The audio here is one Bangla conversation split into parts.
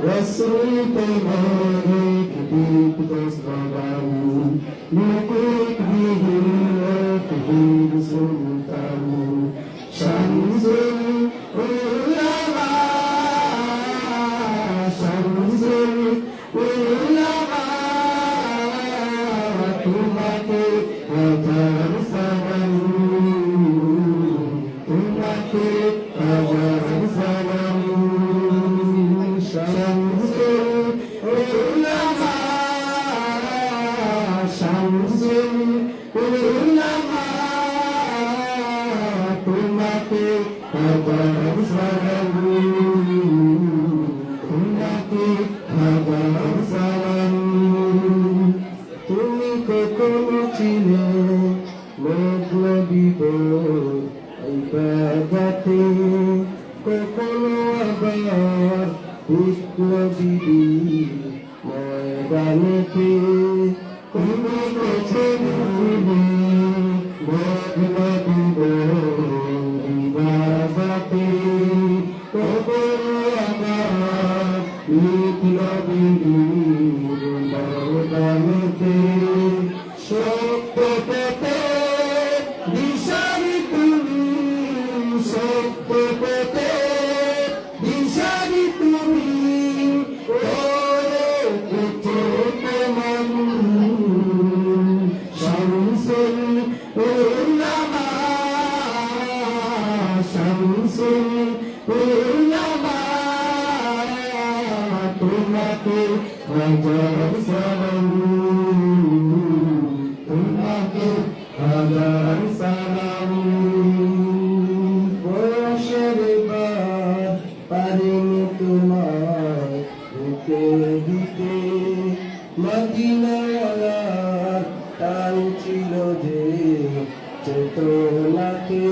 Rasul तुम्हारे दीप को सगाऊं मुकुट विहीन दीप सुनताऊं शम्सुल उलमा शम्सुल उलमा तुम्हारे अजर सनम तुम्हारे अजर सनम शम्सुल उलमा शम्सुल उलमा तुम्हारे अजर सनम तुम्हारे अजर सनम তুমি কখনো চিনে মতলবিব ইবাদতে কখনো আবার বিপ্লবী ময়দানেতে তুমি কখনো মতলবিব ইবাদতে কখনো আবার বিপ্লবী ময়দানেতে সত্য পথে দিশারি তুমি সত্য পথে দিশারি তুমি ওরে তোমার শামসুল উলামা শামসুল উলামা তোমাকে হাজার সালাম তোমাকে হাজার সালাম বয়সের বার পারিনি তোমার বুকে দিতে মদিনার টান ছিল যে চেতনাকে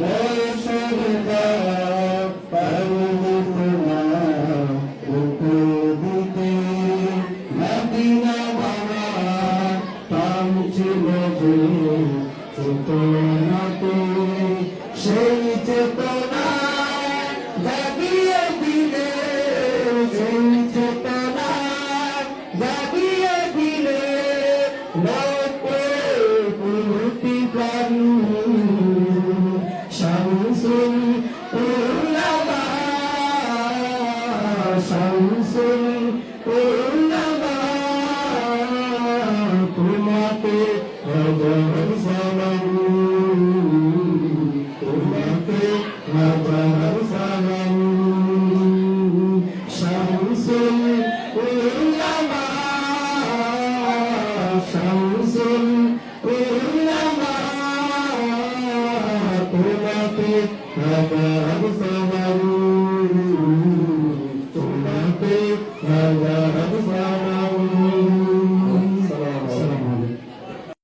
বয়সের বার পারিনি তোমার বুকে দিতে মদিনা বাবা টান ছিল যে চেতনাকে সেই চেতনা জাগিয়ে দিলে সেই চেতনা জাগিয়ে দিলে লোকে পুরুতি পারু শামসুল উলামা শামসুল উলামা তোমাকে হাজার সালাম তোমাকে হাজার সালাম শামসুল উলামা শামসুল উলামা তোমাকে হাজার সালাম তোমাকে হাজার